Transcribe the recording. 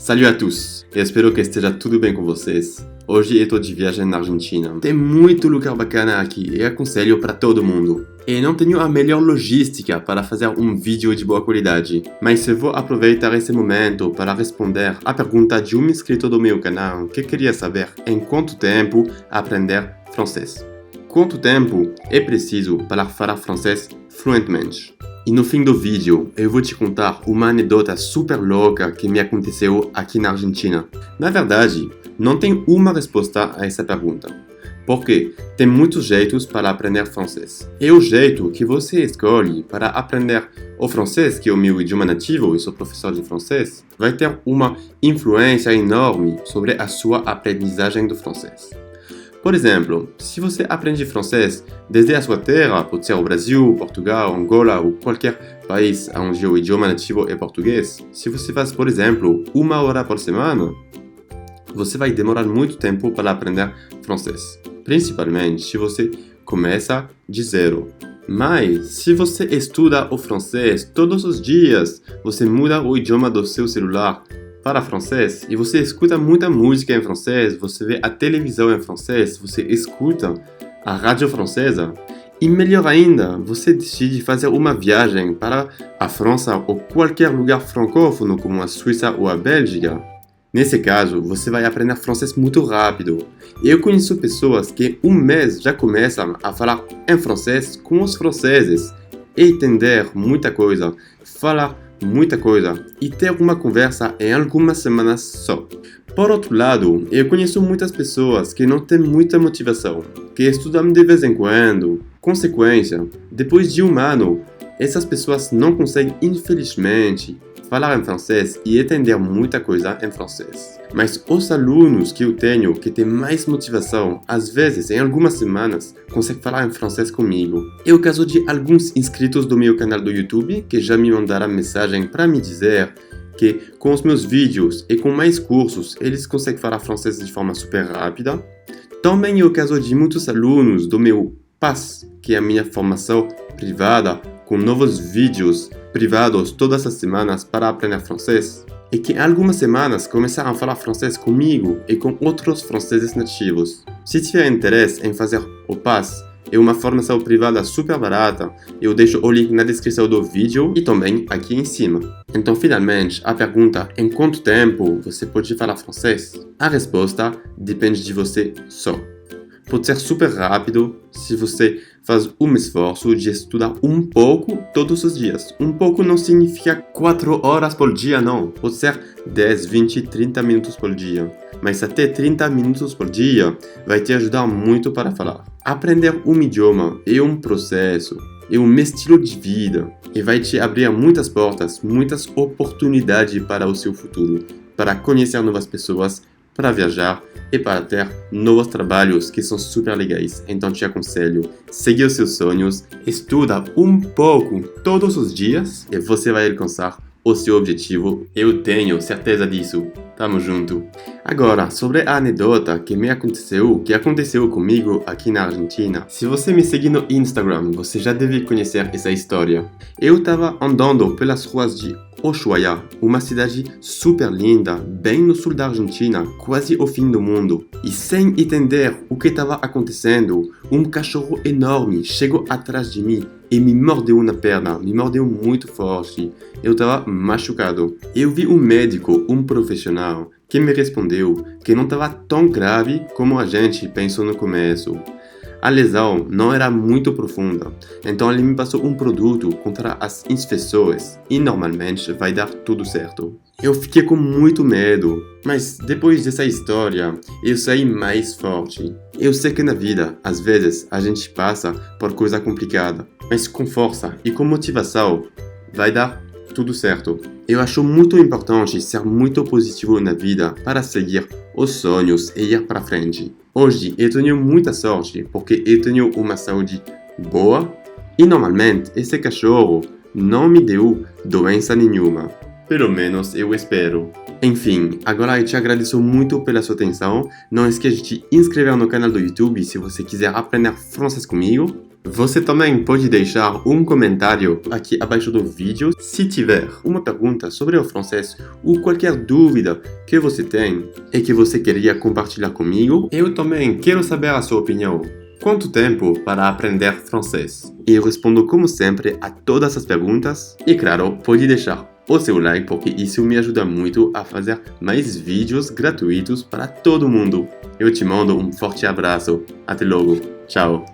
Salut a tous! Eu espero que esteja tudo bem com vocês. Hoje eu estou de viagem na Argentina. Tem muito lugar bacana aqui e aconselho para todo mundo. E não tenho a melhor logística para fazer um vídeo de boa qualidade, mas eu vou aproveitar esse momento para responder a pergunta de um inscrito do meu canal que queria saber em quanto tempo aprender francês. Quanto tempo é preciso para falar francês fluentemente? E no fim do vídeo, eu vou te contar uma anedota super louca que me aconteceu aqui na Argentina. Na verdade, não tem uma resposta a essa pergunta, porque tem muitos jeitos para aprender francês. E o jeito que você escolhe para aprender o francês, que é o meu idioma nativo, eu sou professor de francês, vai ter uma influência enorme sobre a sua aprendizagem do francês. Por exemplo, se você aprende francês desde a sua terra, pode ser o Brasil, Portugal, Angola ou qualquer país onde o idioma nativo é português, se você faz, por exemplo, 1 hora por semana, você vai demorar muito tempo para aprender francês, principalmente se você começa de zero. Mas, se você estuda o francês todos os dias, você muda o idioma do seu celular para francês e você escuta muita música em francês, você vê a televisão em francês, você escuta a rádio francesa e melhor ainda, você decide fazer uma viagem para a França ou qualquer lugar francófono como a Suíça ou a Bélgica. Nesse caso, você vai aprender francês muito rápido. Eu conheço pessoas que em 1 mês já começam a falar em francês com os franceses, entender muita coisa, falar muita coisa e ter uma conversa em algumas semanas só. Por outro lado, eu conheço muitas pessoas que não têm muita motivação, que estudam de vez em quando. Consequência, depois de 1 ano, essas pessoas não conseguem, infelizmente, falar em francês e entender muita coisa em francês. Mas os alunos que eu tenho que têm mais motivação, às vezes, em algumas semanas, conseguem falar em francês comigo. É o caso de alguns inscritos do meu canal do YouTube que já me mandaram mensagem para me dizer que com os meus vídeos e com mais cursos, eles conseguem falar francês de forma super rápida. Também é o caso de muitos alunos do meu PAS, que é a minha formação privada, com novos vídeos privados todas as semanas para aprender francês, e que em algumas semanas começaram a falar francês comigo e com outros franceses nativos. Se tiver interesse em fazer o PAS, é uma formação privada super barata, eu deixo o link na descrição do vídeo e também aqui em cima. Então, finalmente, a pergunta em quanto tempo você pode falar francês? A resposta depende de você só. Pode ser super rápido se você faz um esforço de estudar um pouco todos os dias. Um pouco não significa 4 horas por dia, não. Pode ser 10, 20, 30 minutos por dia. Mas até 30 minutos por dia vai te ajudar muito para falar. Aprender um idioma é um processo, é um estilo de vida e vai te abrir muitas portas, muitas oportunidades para o seu futuro, para conhecer novas pessoas, para viajar e para ter novos trabalhos que são super legais. Então te aconselho, siga os seus sonhos, estuda um pouco todos os dias e você vai alcançar o seu objetivo. Eu tenho certeza disso. Tamo junto. Agora, sobre a anedota que aconteceu comigo aqui na Argentina. Se você me segue no Instagram, você já deve conhecer essa história. Eu estava andando pelas ruas de Ushuaia, uma cidade super linda, bem no sul da Argentina, quase ao fim do mundo. E sem entender o que estava acontecendo, um cachorro enorme chegou atrás de mim e me mordeu na perna, me mordeu muito forte. Eu estava machucado. Eu vi um médico, um profissional, que me respondeu que não estava tão grave como a gente pensou no começo. A lesão não era muito profunda, então ele me passou um produto contra as infecções e normalmente vai dar tudo certo. Eu fiquei com muito medo, mas depois dessa história, eu saí mais forte. Eu sei que na vida, às vezes, a gente passa por coisa complicada, mas com força e com motivação, vai dar tudo certo. Eu acho muito importante ser muito positivo na vida para seguir os sonhos e ir para frente. Hoje eu tenho muita sorte porque eu tenho uma saúde boa e normalmente esse cachorro não me deu doença nenhuma. Pelo menos eu espero. Enfim, agora eu te agradeço muito pela sua atenção. Não esqueça de te inscrever no canal do YouTube se você quiser aprender francês comigo. Você também pode deixar um comentário aqui abaixo do vídeo se tiver uma pergunta sobre o francês ou qualquer dúvida que você tem e que você queria compartilhar comigo. Eu também quero saber a sua opinião. Quanto tempo para aprender francês? Eu respondo como sempre a todas as perguntas e, claro, pode deixar o seu like porque isso me ajuda muito a fazer mais vídeos gratuitos para todo mundo. Eu te mando um forte abraço. Até logo. Tchau.